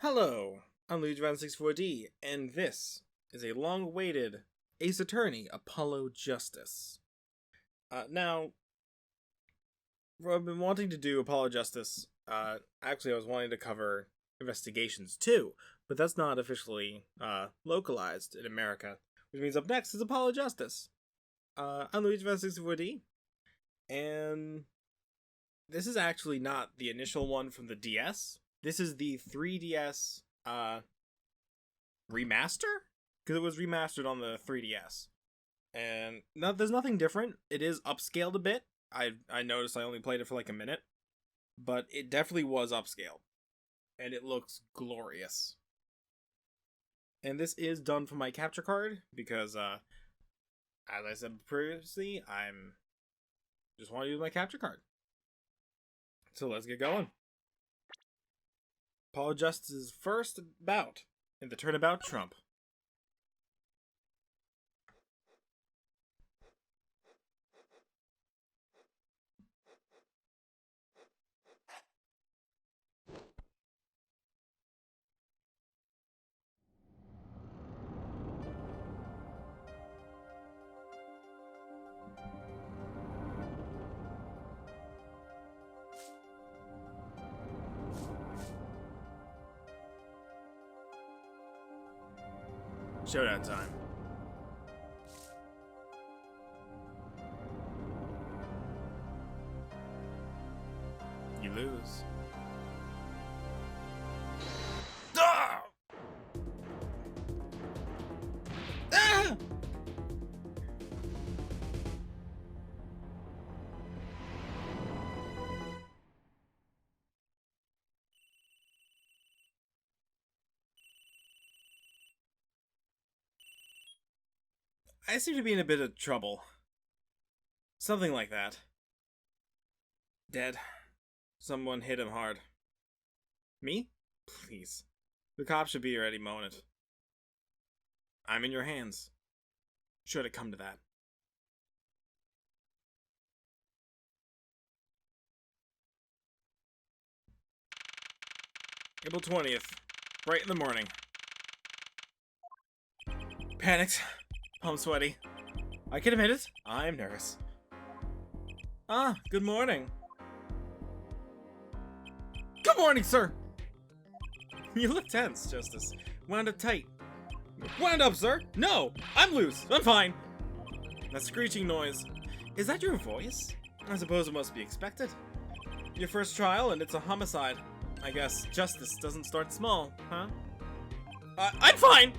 Hello, I'm Luigi64D, and this is a long-awaited Ace Attorney Apollo Justice. Now, I've been wanting to do Apollo Justice. Actually, I was wanting to cover investigations too, but that's not officially localized in America, which means up next is Apollo Justice. I'm Luigi64D, and this is actually not the initial one from the DS. This is the 3DS remaster? Because it was remastered on the 3DS. And there's nothing different. It is upscaled a bit. I noticed I only played it for like a minute. But it definitely was upscaled. And it looks glorious. And this is done for my capture card. Because, as I said previously, I'm just want to use my capture card. So let's get going. Apollo Justice's first bout in the Turnabout Trump. Showdown time. You lose. Ah! Ah! I seem to be in a bit of trouble. Something like that. Dead. Someone hit him hard. Me? Please. The cops should be here any moment. I'm in your hands. Should it come to that. April 20th. Right in the morning. Panicked. I'm sweaty. I can admit it. I'm nervous. Ah, good morning. Good morning, sir! You look tense, Justice. Wound up tight. Wound up, sir! No! I'm loose! I'm fine! That screeching noise. Is that your voice? I suppose it must be expected. Your first trial, and it's a homicide. I guess justice doesn't start small, huh? I'm fine!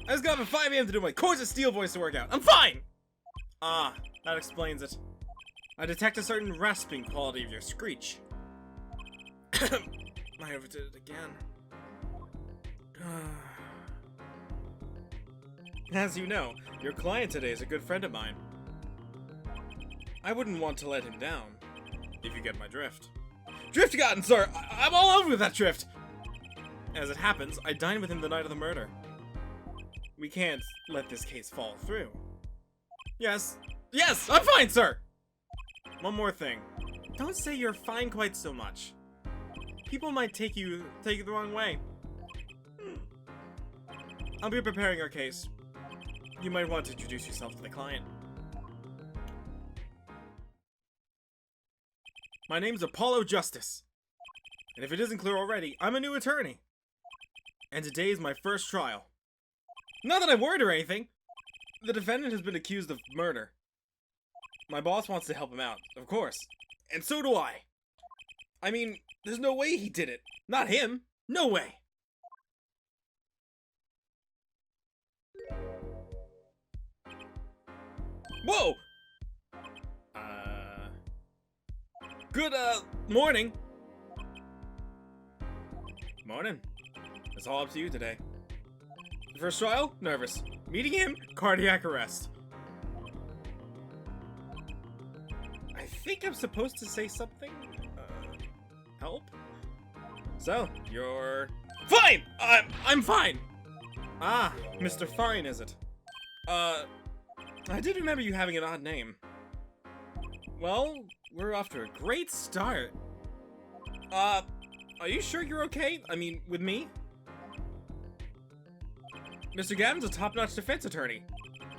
I just got up at 5 AM to do my Course of Steel voice workout. I'm fine! Ah, that explains it. I detect a certain rasping quality of your screech. I overdid it again. As you know, your client today is a good friend of mine. I wouldn't want to let him down, if you get my drift. Drift gotten, sir! I'm all over with that drift! As it happens, I dined with him the night of the murder. We can't let this case fall through. Yes, I'm fine, sir! One more thing. Don't say you're fine quite so much. People might take you the wrong way. I'll be preparing our case. You might want to introduce yourself to the client. My name's Apollo Justice. And if it isn't clear already, I'm a new attorney. And today is my first trial. Not that I'm worried or anything. The defendant has been accused of murder. My boss wants to help him out, of course. And so do I. I mean, there's no way he did it. Not him. No way. Whoa! Good, morning. Morning. It's all up to you today. First trial? Nervous. Meeting him? Cardiac arrest. I think I'm supposed to say something? Help? So, you're... Fine! I'm fine! Ah, Mr. Fine, is it? I did remember you having an odd name. Well, we're off to a great start. are you sure you're okay? I mean, with me? Mr. Gavin's a top-notch defense attorney.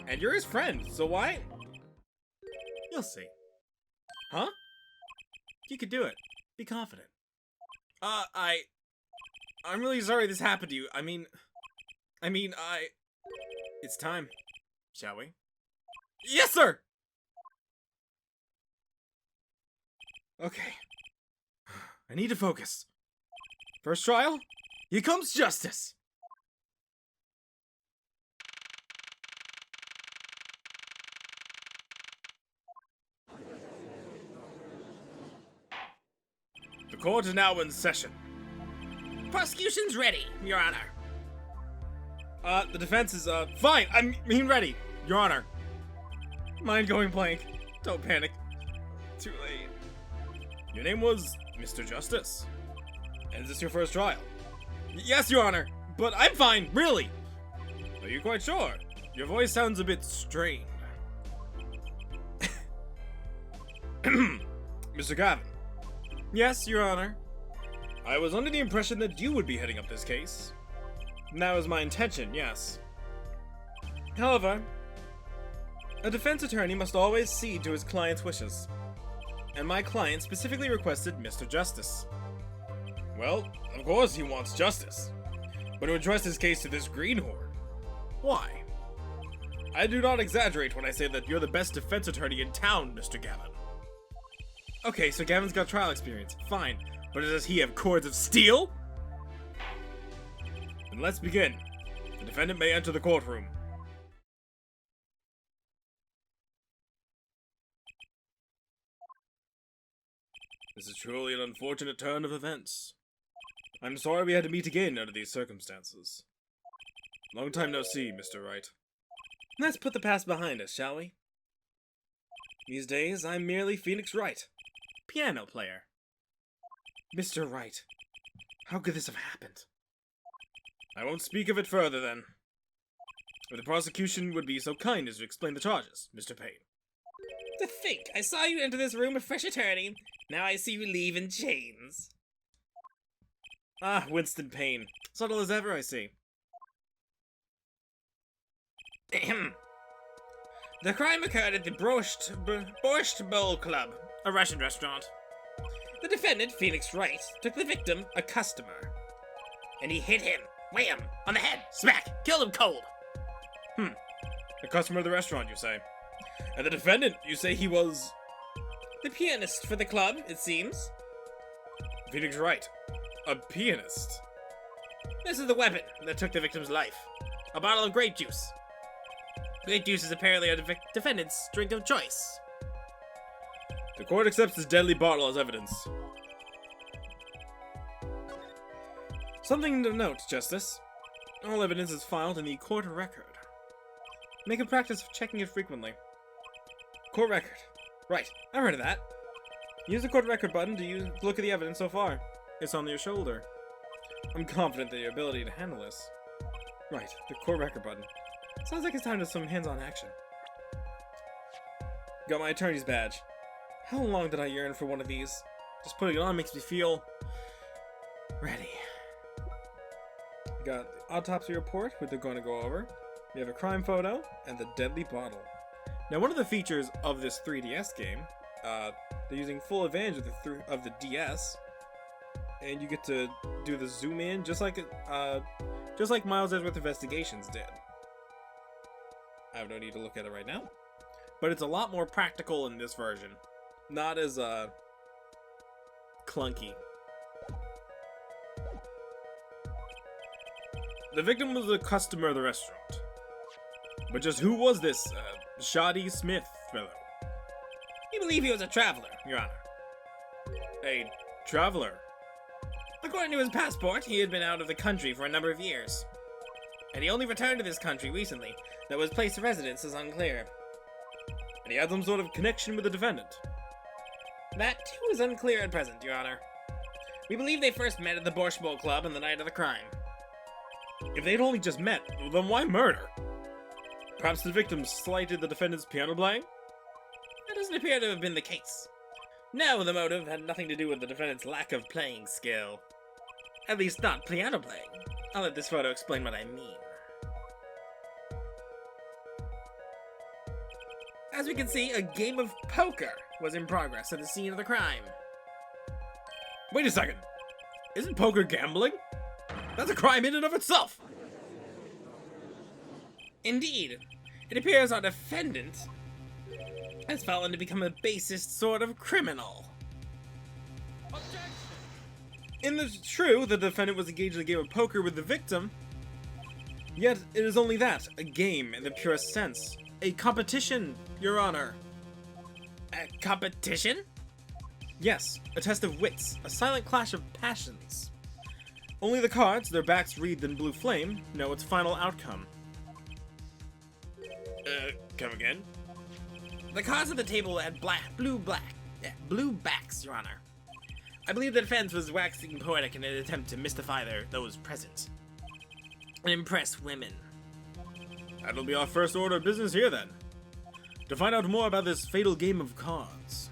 And you're his friend, so why? You'll see. Huh? You could do it. Be confident. I'm really sorry this happened to you. I mean, it's time. Shall we? Yes, sir! Okay. I need to focus. First trial, here comes justice. The court is now in session. Prosecution's ready, Your Honor. The defense is, fine. I mean ready, Your Honor. Mind going blank. Don't panic. Too late. Your name was Mr. Justice. And is this your first trial? Yes, Your Honor. But I'm fine, really. Are you quite sure? Your voice sounds a bit strained. Mr. Gavin. Yes, Your Honor. I was under the impression that you would be heading up this case. And that was my intention, yes. However, a defense attorney must always cede to his client's wishes. And my client specifically requested Mr. Justice. Well, of course he wants justice. But to address his case to this greenhorn, why? I do not exaggerate when I say that you're the best defense attorney in town, Mr. Gavin. Okay, so Gavin's got trial experience. Fine. But does he have cords of steel? Then let's begin. The defendant may enter the courtroom. This is truly an unfortunate turn of events. I'm sorry we had to meet again under these circumstances. Long time no see, Mr. Wright. Let's put the past behind us, shall we? These days, I'm merely Phoenix Wright, piano player. Mr. Wright, how could this have happened? I won't speak of it further, then. If the prosecution would be so kind as to explain the charges, Mr. Payne. To think, I saw you enter this room a fresh attorney. Now I see you leave in chains. Ah, Winston Payne. Subtle as ever, I see. The crime occurred at the Borscht Bowl Club, a Russian restaurant. The defendant, Phoenix Wright, took the victim, a customer. And he hit him. Wham! On the head. Smack! Killed him cold. A customer of the restaurant, you say? And the defendant, you say he was... The pianist for the club, it seems. Phoenix Wright. A pianist. This is the weapon that took the victim's life. A bottle of grape juice. Grape juice is apparently a defendant's drink of choice. The court accepts this deadly bottle as evidence. Something to note, Justice. All evidence is filed in the court record. Make a practice of checking it frequently. Court record. Right, I've heard of that. Use the court record button to look at the evidence so far. It's on your shoulder. I'm confident in your ability to handle this. Right, the court record button. Sounds like it's time to some hands-on action. Got my attorney's badge. How long did I yearn for one of these? Just putting it on makes me feel... ready. We got the autopsy report, which they're going to go over. We have a crime photo, and the deadly bottle. Now, one of the features of this 3DS game, they're using full advantage of the DS, and you get to do the zoom in, just like Miles Edgeworth Investigations did. I have no need to look at it right now, but it's a lot more practical in this version, not as clunky. The victim was a customer of the restaurant. But just who was this, Shoddy Smith fellow? We believe he was a traveler, Your Honor. A traveler? According to his passport, he had been out of the country for a number of years. And he only returned to this country recently, though his place of residence is unclear. And he had some sort of connection with the defendant? That, too, is unclear at present, Your Honor. We believe they first met at the Borscht Bowl Club on the night of the crime. If they'd only just met, then why murder? Perhaps the victim slighted the defendant's piano playing? That doesn't appear to have been the case. No, the motive had nothing to do with the defendant's lack of playing skill. At least not piano playing. I'll let this photo explain what I mean. As we can see, a game of poker was in progress at the scene of the crime. Wait a second. Isn't poker gambling? That's a crime in and of itself! Indeed. It appears our defendant has fallen to become a basest sort of criminal. It's true, the defendant was engaged in a game of poker with the victim, yet it is only that, a game in the purest sense. A competition, Your Honor. A competition? Yes, a test of wits, a silent clash of passions. Only the cards, their backs wreathed in blue flame, know its final outcome. Come again? The cards at the table had blue backs, Your Honor. I believe the defense was waxing poetic in an attempt to mystify those present and impress women. That'll be our first order of business here then. To find out more about this fatal game of cards.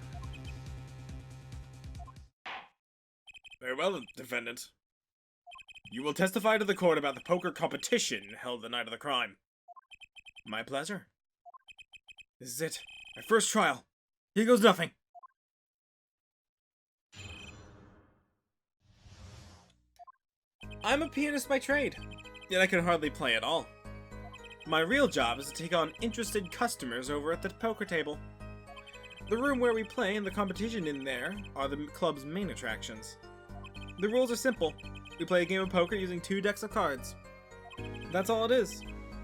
Very well, defendant. You will testify to the court about the poker competition held the night of the crime. My pleasure. This is it. My first trial. Here goes nothing. I'm a pianist by trade, yet I can hardly play at all. My real job is to take on interested customers over at the poker table. The room where we play and the competition in there are the club's main attractions. The rules are simple. We play a game of poker using 2 decks of cards. That's all it is.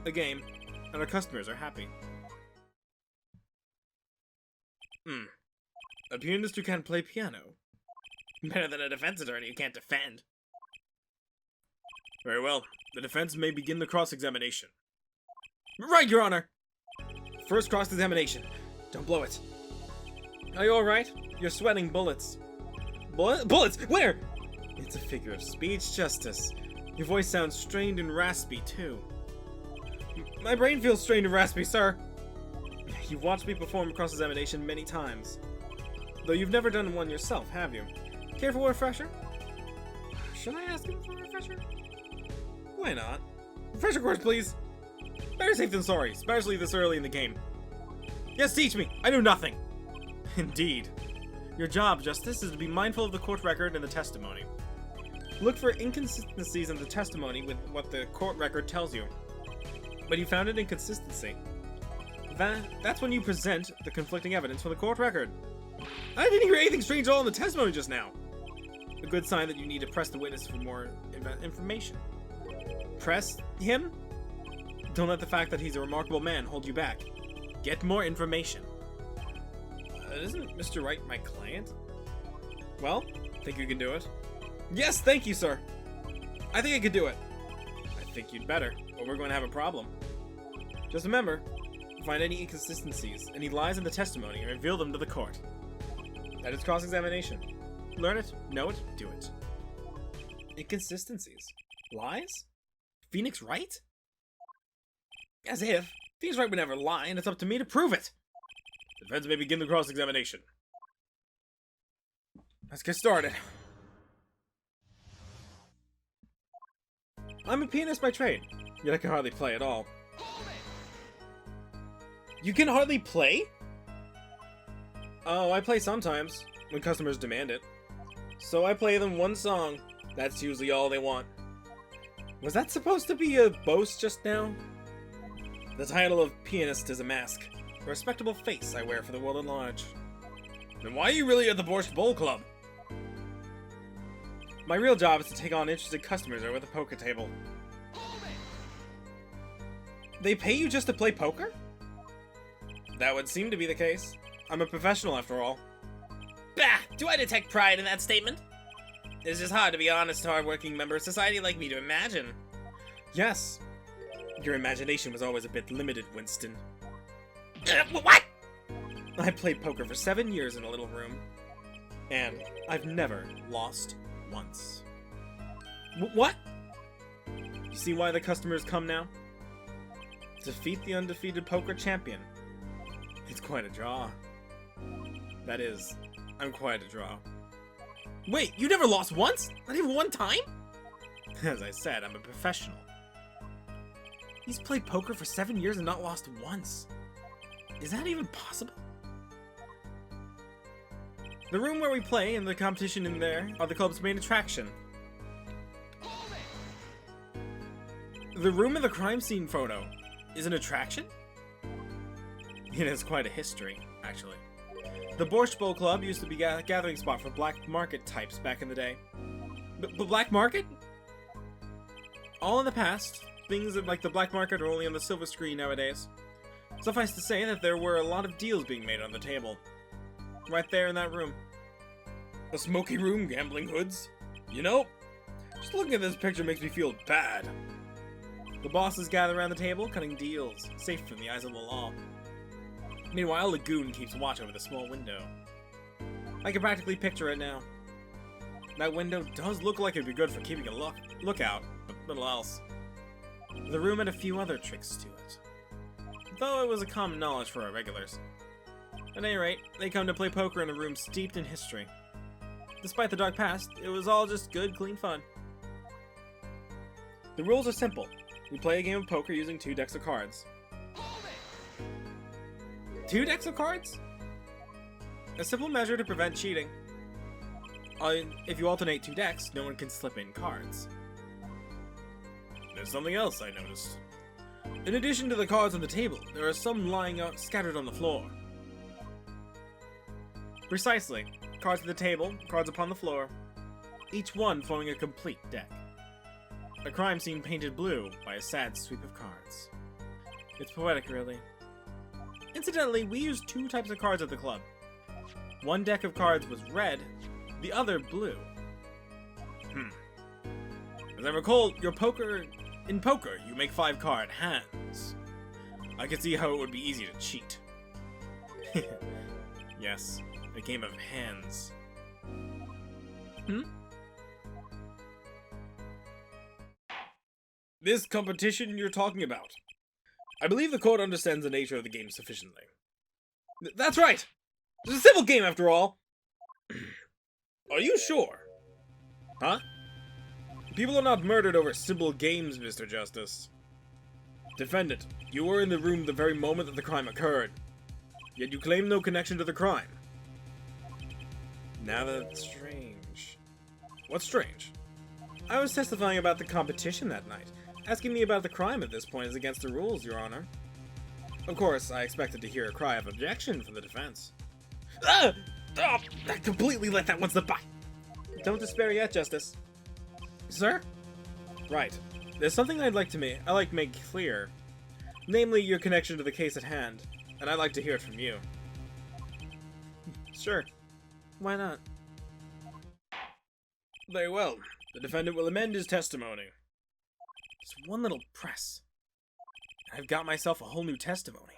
A game. And our customers are happy. A pianist who can't play piano. Better than a defense attorney who can't defend. Very well. The defense may begin the cross-examination. Right, Your Honor! First cross-examination. Don't blow it. Are you alright? You're sweating bullets. Bullets? Where? It's a figure of speech, Justice. Your voice sounds strained and raspy, too. My brain feels strained and raspy, sir. You've watched me perform cross-examination many times. Though you've never done one yourself, have you? Care for a refresher? Should I ask him for a refresher? Why not? Refresher course, please! Better safe than sorry, especially this early in the game. Yes, teach me! I know nothing! Indeed. Your job, Justice, is to be mindful of the court record and the testimony. Look for inconsistencies in the testimony with what the court record tells you. But you found an inconsistency. That's when you present the conflicting evidence for the court record. I didn't hear anything strange at all in the testimony just now. A good sign that you need to press the witness for more information. Press him? Don't let the fact that he's a remarkable man hold you back. Get more information. Isn't Mr. Wright my client? Well, think you can do it? Yes, thank you, sir. I think I could do it. I think you'd better, or we're going to have a problem. Just remember, find any inconsistencies, any lies in the testimony, and reveal them to the court. That is cross-examination. Learn it, know it, do it. Inconsistencies? Lies? Phoenix Wright? As if. Phoenix Wright would never lie, and it's up to me to prove it. Defense may begin the cross-examination. Let's get started. I'm a pianist by trade, yet I can hardly play at all. You can hardly play? Oh, I play sometimes, when customers demand it. So I play them one song. That's usually all they want. Was that supposed to be a boast just now? The title of pianist is a mask. A respectable face I wear for the world at large. Then why are you really at the Borscht Bowl Club? My real job is to take on interested customers over the poker table. They pay you just to play poker? That would seem to be the case. I'm a professional after all. Bah! Do I detect pride in that statement? It's just hard to be honest, hard-working member of society like me to imagine. Yes. Your imagination was always a bit limited, Winston. What? I played poker for 7 years in a little room, and I've never lost once. What? You see why the customers come now? Defeat the undefeated poker champion. It's quite a draw. That is, I'm quite a draw. Wait, you never lost once? Not even one time? As I said, I'm a professional. He's played poker for 7 years and not lost once. Is that even possible? The room where we play and the competition in there are the club's main attraction. The room in the crime scene photo is an attraction? It has quite a history, actually. The Borscht Bowl Club used to be a gathering spot for black market types back in the day. But black market? All in the past, things like the black market are only on the silver screen nowadays. Suffice to say that there were a lot of deals being made on the table. Right there in that room. A smoky room, gambling hoods. You know, just looking at this picture makes me feel bad. The bosses gather around the table, cutting deals, safe from the eyes of the law. Meanwhile, the goon keeps watch over the small window. I can practically picture it now. That window does look like it'd be good for keeping a lookout, but little else. The room had a few other tricks to it, though it was a common knowledge for our regulars. At any rate, they come to play poker in a room steeped in history. Despite the dark past, it was all just good, clean fun. The rules are simple. We play a game of poker using 2 decks of cards. 2 decks of cards? A simple measure to prevent cheating. If you alternate 2 decks, no one can slip in cards. There's something else I noticed. In addition to the cards on the table, there are some lying out scattered on the floor. Precisely. Cards at the table, cards upon the floor, each one forming a complete deck. A crime scene painted blue by a sad sweep of cards. It's poetic, really. Incidentally, we used 2 types of cards at the club. One deck of cards was red, the other blue. As I recall, in poker, you make 5-card hands. I could see how it would be easy to cheat. Yes, a game of hands. This competition you're talking about. I believe the court understands the nature of the game sufficiently. That's right! It's a civil game after all! Are you sure? Huh? People are not murdered over simple games, Mr. Justice. Defendant, you were in the room the very moment that the crime occurred. Yet you claim no connection to the crime. Now that's strange. What's strange? I was testifying about the competition that night. Asking me about the crime at this point is against the rules, Your Honor. Of course, I expected to hear a cry of objection from the defense. Ah! Oh, I completely let that one slip by! Don't despair yet, Justice. Sir? Right. There's something I'd like to make clear. Namely, your connection to the case at hand. And I'd like to hear it from you. Sure. Why not? Very well. The defendant will amend his testimony. Just one little press. I've got myself a whole new testimony.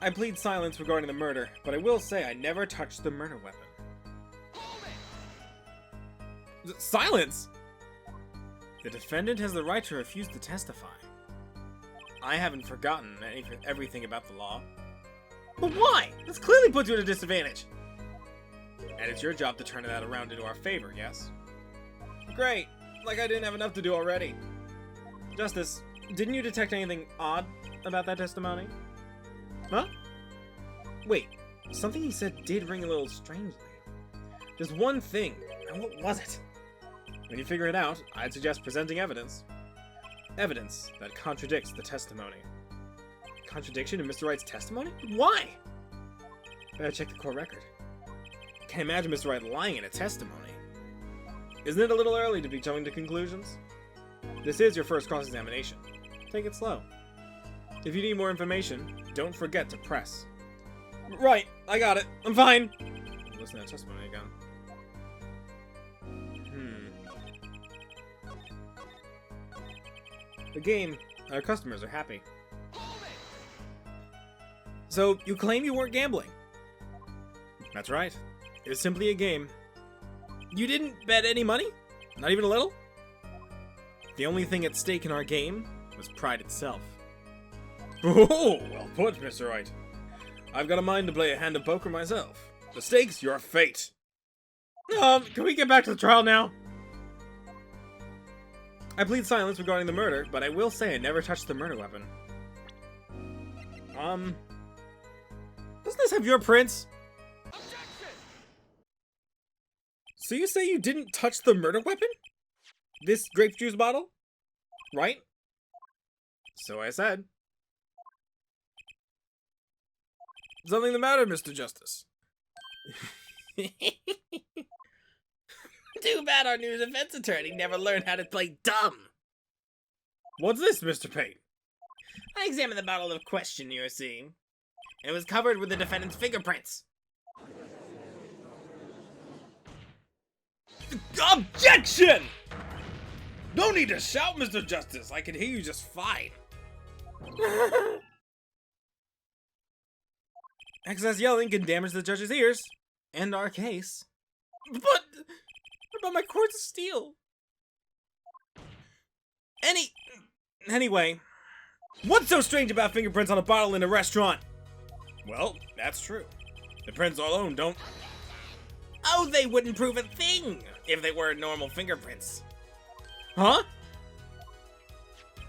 I plead silence regarding the murder, but I will say I never touched the murder weapon. Silence! The defendant has the right to refuse to testify. I haven't forgotten everything about the law. But why? This clearly puts you at a disadvantage. And it's your job to turn that around into our favor, yes? Great. Like I didn't have enough to do already. Justice, didn't you detect anything odd about that testimony? Huh? Wait, something he said did ring a little strangely. Just one thing, and what was it? When you figure it out, I'd suggest presenting evidence. Evidence that contradicts the testimony. Contradiction in Mr. Wright's testimony? Why? Better check the court record. Can't imagine Mr. Wright lying in a testimony. Isn't it a little early to be jumping to conclusions? This is your first cross-examination. Take it slow. If you need more information, don't forget to press. Right, I got it. I'm fine. Listen to that testimony again. The game, our customers are happy. So, you claim you weren't gambling? That's right. It was simply a game. You didn't bet any money? Not even a little? The only thing at stake in our game was pride itself. Oh, well put, Mr. Wright. I've got a mind to play a hand of poker myself. The stakes, your fate. Can we get back to the trial now? I plead silence regarding the murder, but I will say I never touched the murder weapon. Doesn't this have your prints? Objection! So you say you didn't touch the murder weapon? This grape juice bottle? Right? So I said. Something the matter, Mr. Justice? Too bad our new defense attorney never learned how to play dumb. What's this, Mr. Payne? I examined the bottle of question you were seeing. It was covered with the defendant's fingerprints. Objection! No need to shout, Mr. Justice. I can hear you just fine. Excess yelling can damage the judge's ears. And our case. But what about my quartz of steel? Anyway, what's so strange about fingerprints on a bottle in a restaurant? Well, that's true. The prints alone don't... Oh, they wouldn't prove a thing if they were normal fingerprints. Huh?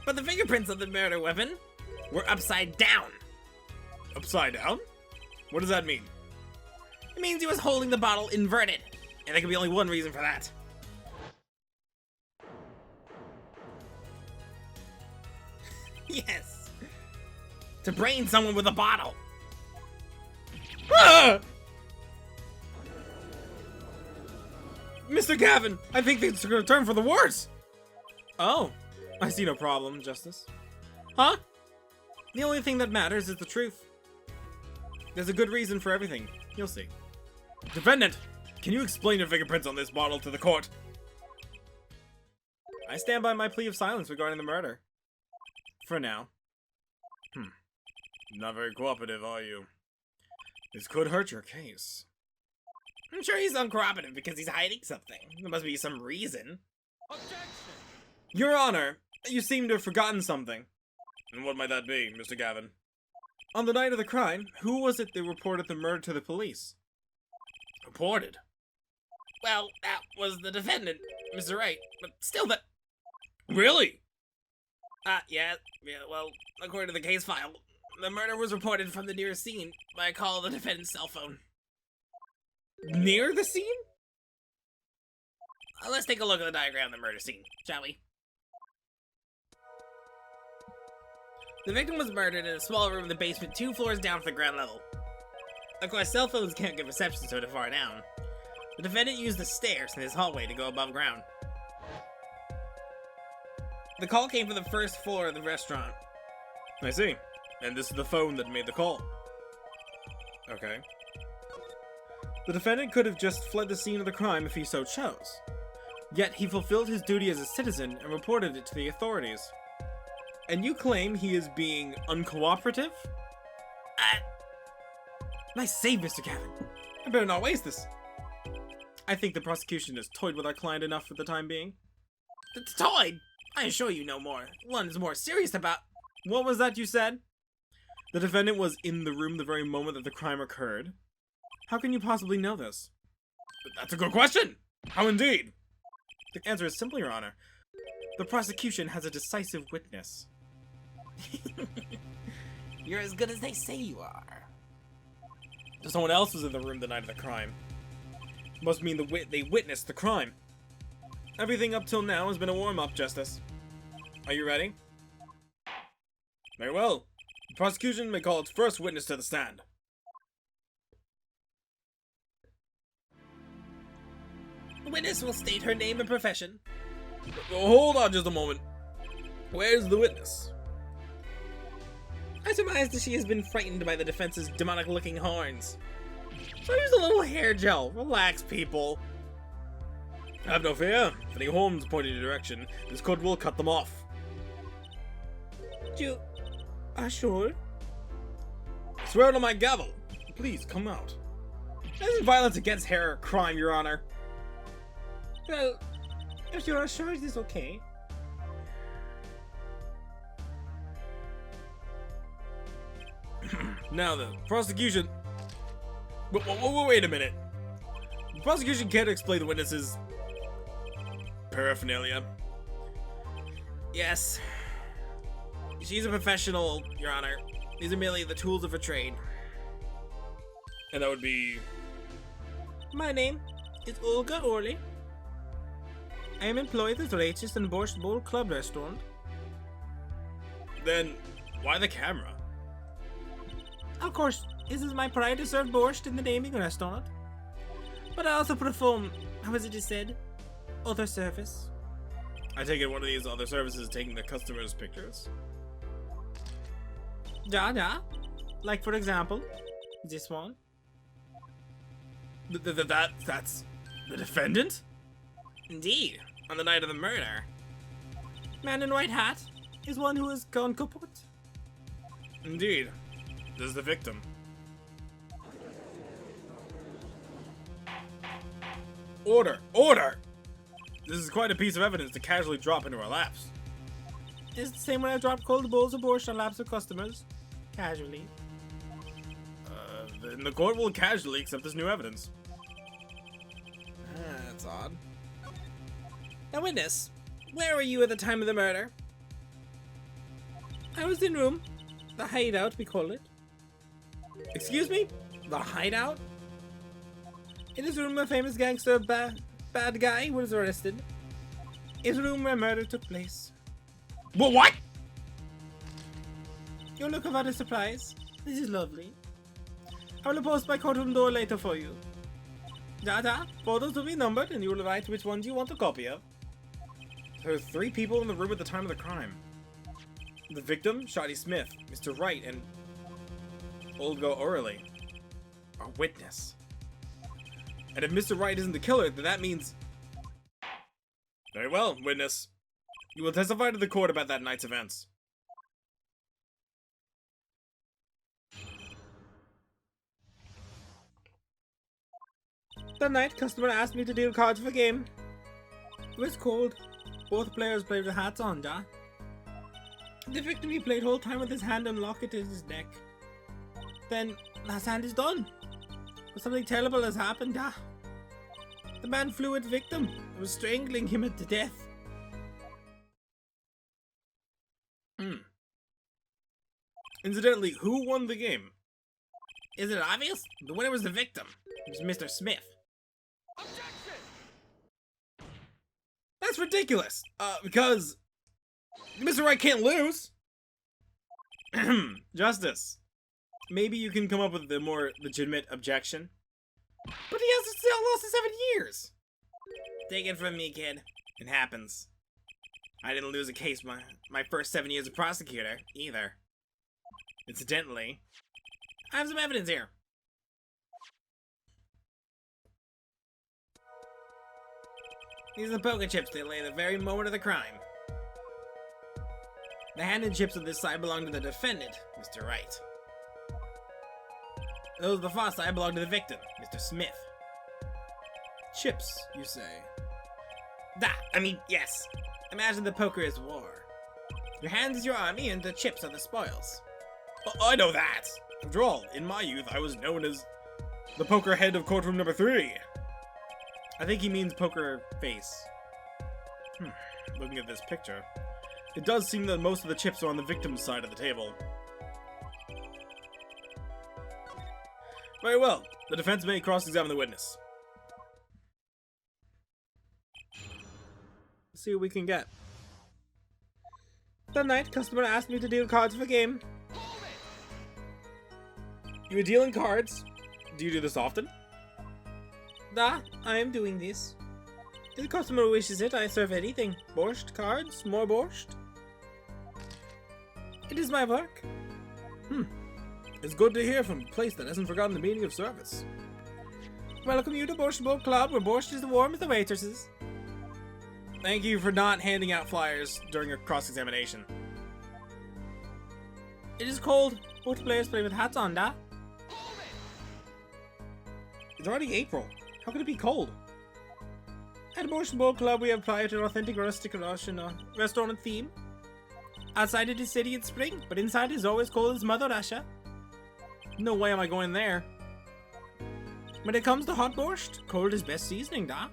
But the fingerprints of the murder weapon were upside down. Upside down? What does that mean? It means he was holding the bottle inverted. And there could be only one reason for that. Yes. To brain someone with a bottle. Ah! Mr. Gavin, I think things are going to turn for the worse. Oh, I see no problem, Justice. Huh? The only thing that matters is the truth. There's a good reason for everything. You'll see. Defendant, can you explain your fingerprints on this bottle to the court? I stand by my plea of silence regarding the murder. For now. Not very cooperative, are you? This could hurt your case. I'm sure he's uncooperative because he's hiding something. There must be some reason. Objection! Your Honor, you seem to have forgotten something. And what might that be, Mr. Gavin? On the night of the crime, who was it that reported the murder to the police? Reported? Well, that was the defendant, Mr. Wright, but still that... Really? Yeah, well, according to the case file, the murder was reported from the nearest scene by a call on the defendant's cell phone. Near the scene? Let's take a look at the diagram of the murder scene, shall we? The victim was murdered in a small room in the basement 2 floors down from the ground level. Of course, cell phones can't give reception so far down. The defendant used the stairs in his hallway to go above ground. The call came from the first floor of the restaurant. I see. And this is the phone that made the call. Okay. The defendant could have just fled the scene of the crime if he so chose. Yet he fulfilled his duty as a citizen and reported it to the authorities. And you claim he is being uncooperative? Nice save, Mr. Gavin. I better not waste this. I think the prosecution has toyed with our client enough for the time being. It's toyed? I assure you no more. One is more serious about... What was that you said? The defendant was in the room the very moment that the crime occurred. How can you possibly know this? That's a good question. How indeed? The answer is simple, Your Honor. The prosecution has a decisive witness. You're as good as they say you are. Someone else was in the room the night of the crime. Must mean they witnessed the crime. Everything up till now has been a warm-up, Justice. Are you ready? Very well. The prosecution may call its first witness to the stand. The witness will state her name and profession. Hold on just a moment. Where's the witness? I surmise that she has been frightened by the defense's demonic-looking horns. So use a little hair gel. Relax, people. Have no fear. If any horns point in your direction, this court will cut them off. You are sure? I swear it on my gavel. Please, come out. Isn't violence against hair a crime, Your Honor? Well, if you are sure it is okay. Now the prosecution... Wait a minute. The prosecution can't explain the witness's paraphernalia. Yes. She's a professional, Your Honor. These are merely the tools of her trade. And that would be... My name is Olga Orley. I am employed as waitress in Borscht Bowl Club restaurant. Then, why the camera? Of course, this is my pride to serve borscht in the naming restaurant. But I also perform, how is it said, other service. I take it one of these other services is taking the customers' pictures. Yeah. Like for example, this one. That's the defendant? Indeed, on the night of the murder. Man in white hat is one who has gone kaput. Indeed, this is the victim. Order! Order! This is quite a piece of evidence to casually drop into our laps. It's the same when I drop cold bowls of borscht on laps of customers. Casually. Then the court will casually accept this new evidence. That's odd. Now witness, where were you at the time of the murder? I was in room. The hideout, we call it. Excuse me? The hideout? In this room, a famous gangster bad guy was arrested. It's a room where murder took place. What? You'll look of utter surprise. This is lovely. I will post my courtroom door later for you. Photos will be numbered and you will write which ones you want a copy of. There were 3 people in the room at the time of the crime. The victim, Shotty Smith, Mr. Wright, and Olga Orley. Our witness. And if Mr. Wright isn't the killer, then that means... Very well, witness. You will testify to the court about that night's events. That night, customer asked me to deal cards for a game. It was cold. Both players played with hats on, da. The victim, he played whole time with his hand and locket in his neck. Then, last hand is done. But something terrible has happened, da. The man flew at the victim and was strangling him to death. Incidentally, who won the game? Is it obvious? The winner was the victim. It was Mr. Smith. Objection! That's ridiculous! Because Mr. Wright can't lose! Justice. Maybe you can come up with a more legitimate objection. But he has still lost 7 years! Take it from me, kid. It happens. I didn't lose a case my first 7 years as prosecutor, either. Incidentally, I have some evidence here. These are the poker chips they lay the very moment of the crime. The hand and chips on this side belong to the defendant, Mr. Wright. Those on the far side belong to the victim, Mr. Smith. Chips, you say? Yes. Imagine the poker is war. Your hands is your army and the chips are the spoils. Oh, I know that! After all, in my youth, I was known as the poker head of courtroom number 3. I think he means poker face. Looking at this picture, it does seem that most of the chips are on the victim's side of the table. Very well. The defense may cross-examine the witness. Let's see what we can get. That night, customer asked me to deal cards for a game. You were dealing cards? Do you do this often? I am doing this. If the customer wishes it, I serve anything. Borscht, cards, more borscht. It is my work. It's good to hear from a place that hasn't forgotten the meaning of service. Welcome you to Borscht Bowl Club, where borscht is the warm of the waitresses. Thank you for not handing out flyers during a cross-examination. It is cold. Both players play with hats on, da. It's already April. How could it be cold? At Borscht Bowl Club, we have applied an authentic rustic Russian restaurant theme. Outside it is city in spring, but inside it is always cold as Mother Russia. No way am I going there. When it comes to hot borscht, cold is best seasoning, da.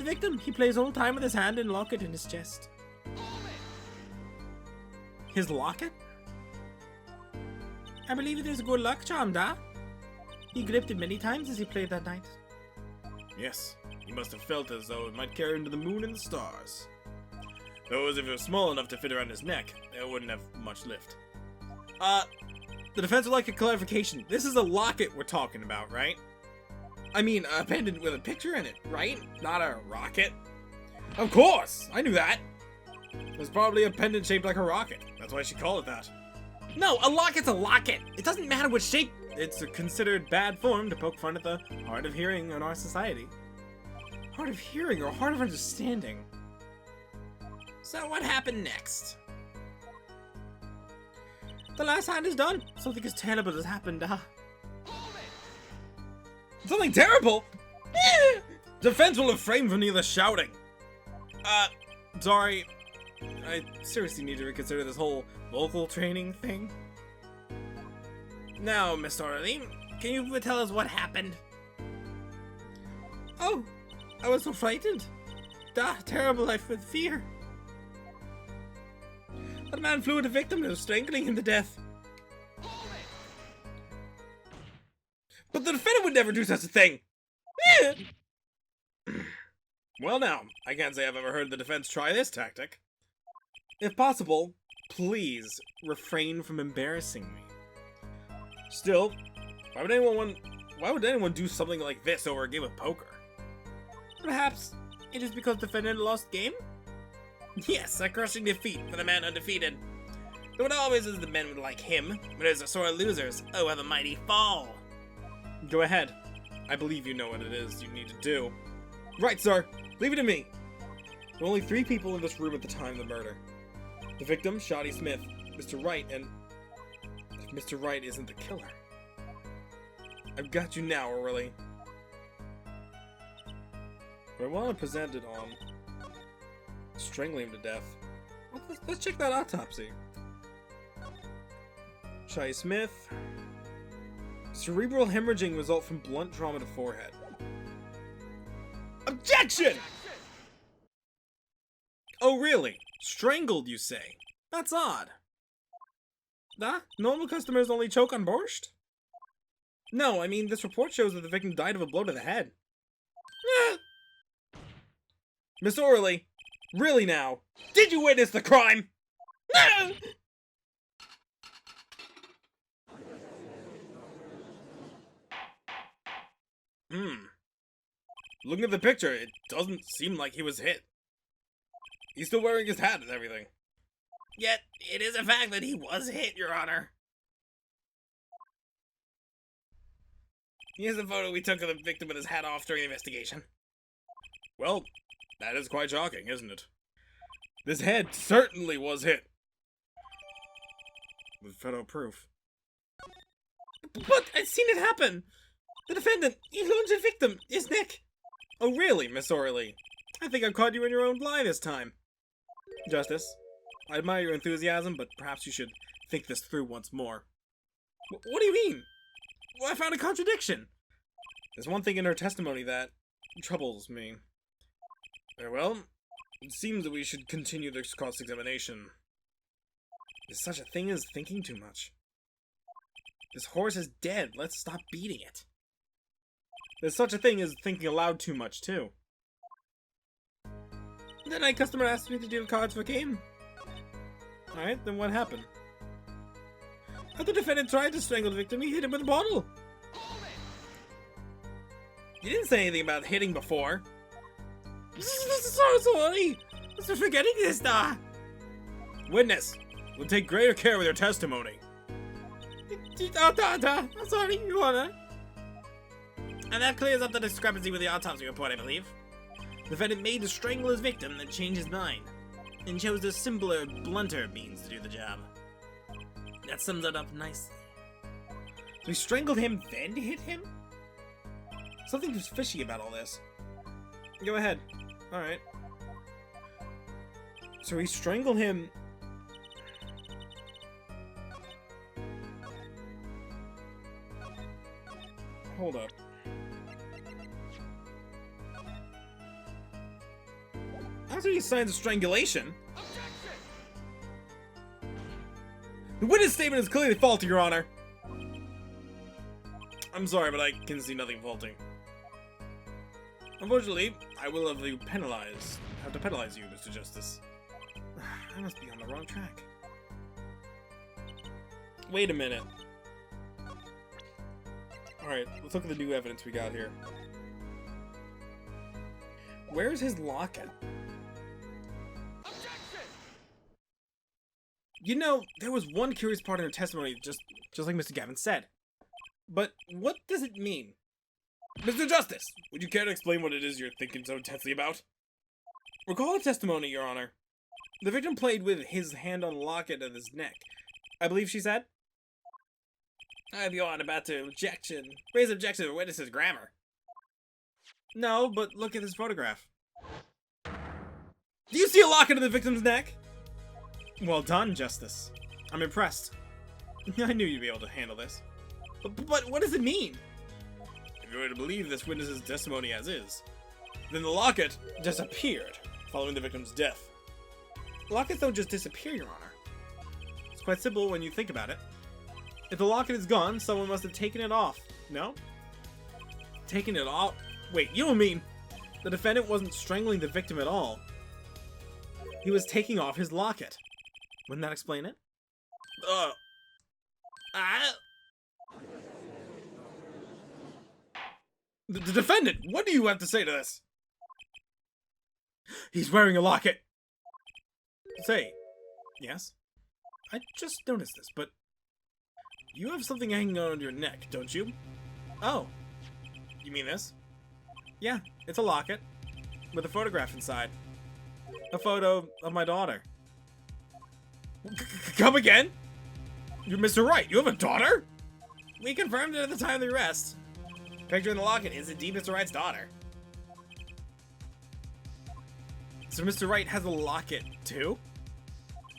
The victim, he plays all the time with his hand and locket in his chest. His locket? I believe it is a good luck charm, da? He gripped it many times as he played that night. Yes, he must have felt as though it might carry him to the moon and the stars. Though as if it was small enough to fit around his neck, it wouldn't have much lift. The defense would like a clarification. This is a locket we're talking about, right? I mean, a pendant with a picture in it, right? Not a rocket. Of course! I knew that! There's probably a pendant shaped like a rocket. That's why she called it that. No, a locket's a locket! It doesn't matter what shape. It's a considered bad form to poke fun at the hard of hearing in our society. Hard of hearing or hard of understanding? So what happened next? The last hand is done. Something as terrible has happened, Something terrible? Defense will refrain from neither shouting. Sorry. I seriously need to reconsider this whole vocal training thing. Now, Miss Orley, can you tell us what happened? Oh, I was so frightened. Terrible life with fear. That man flew at a victim and was strangling him to death. But the defendant would never do such a thing! Well now, I can't say I've ever heard the defense try this tactic. If possible, please refrain from embarrassing me. Still, why would anyone do something like this over a game of poker? Perhaps it is because the defendant lost game? Yes, a crushing defeat for the man undefeated. Though it always is the men like him, but as the sore losers, oh, how the mighty fall. Go ahead. I believe you know what it is you need to do. Right, sir. Leave it to me. There were only 3 people in this room at the time of the murder. The victim, Shoddy Smith, Mr. Wright, and... if Mr. Wright isn't the killer. I've got you now, Orley. But I want to present it on strangling him to death. Let's check that autopsy. Shoddy Smith. Cerebral hemorrhaging result from blunt trauma to forehead. Objection! Oh, really? Strangled, you say? That's odd. Normal customers only choke on borscht? No, I mean, this report shows that the victim died of a blow to the head. Miss Orley, really now? Did you witness the crime? Looking at the picture, it doesn't seem like he was hit. He's still wearing his hat and everything. Yet, it is a fact that he was hit, Your Honor. Here's the photo we took of the victim with his hat off during the investigation. Well, that is quite shocking, isn't it? This head certainly was hit. With photo proof. But I've seen it happen! The defendant, he lunged the victim, his neck. Oh really, Miss Orley? I think I've caught you in your own lie this time. Justice, I admire your enthusiasm, but perhaps you should think this through once more. What do you mean? Well, I found a contradiction. There's one thing in her testimony that troubles me. Very well. It seems that we should continue this cross-examination. There's such a thing as thinking too much. This horse is dead. Let's stop beating it. There's such a thing as thinking aloud too much, too. That night, customer asked me to deal cards for a game. Alright, then what happened? After the defendant tried to strangle the victim, he hit him with a bottle. You didn't say anything about hitting before. This is so sorry. I'm forgetting this, da. Witness, we'll take greater care with your testimony. I'm sorry, Your Honor. And that clears up the discrepancy with the autopsy report, I believe. The defendant made to strangle his victim, then changed his mind, and chose the simpler, blunter means to do the job. That sums it up nicely. So he strangled him, then hit him? Something was fishy about all this. Go ahead. Alright. So he strangled him... Hold up. I don't see any signs of strangulation. The witness statement is clearly faulty, Your Honor. I'm sorry, but I can see nothing faulty. Unfortunately, I will have to penalize you, Mr. Justice. I must be on the wrong track. Wait a minute. Alright, let's look at the new evidence we got here. Where's his locket? You know, there was one curious part in her testimony, just like Mr. Gavin said. But what does it mean? Mr. Justice, would you care to explain what it is you're thinking so intensely about? Recall the testimony, Your Honor. The victim played with his hand on the locket of his neck. I believe she said? I have Your Honor about to raise objection to the witness's grammar. No, but look at this photograph. Do you see a locket of the victim's neck? Well done, Justice. I'm impressed. I knew you'd be able to handle this. But what does it mean? If you were to believe this witness's testimony as is, then the locket disappeared following the victim's death. Lockets don't just disappear, Your Honor. It's quite simple when you think about it. If the locket is gone, someone must have taken it off. No? Taken it off? Wait, you don't mean the defendant wasn't strangling the victim at all. He was taking off his locket. Wouldn't that explain it? The defendant, what do you have to say to this? He's wearing a locket. Say, yes? I just noticed this, but you have something hanging on your neck, don't you? Oh, you mean this? Yeah, it's a locket with a photograph inside. A photo of my daughter. Come again? You're Mr. Wright, you have a daughter? We confirmed it at the time of the arrest. Picture in the locket is indeed Mr. Wright's daughter. So Mr. Wright has a locket, too?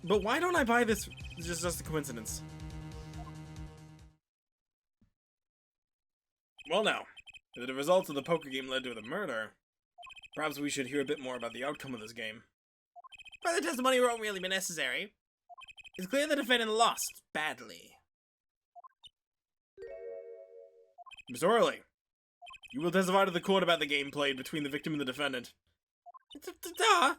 But why don't I buy this? It's just a coincidence. Well now, if the results of the poker game led to the murder, perhaps we should hear a bit more about the outcome of this game. Further testimony won't really be necessary. It's clear the defendant lost badly. Miss Orley, you will testify to the court about the game played between the victim and the defendant. Duh!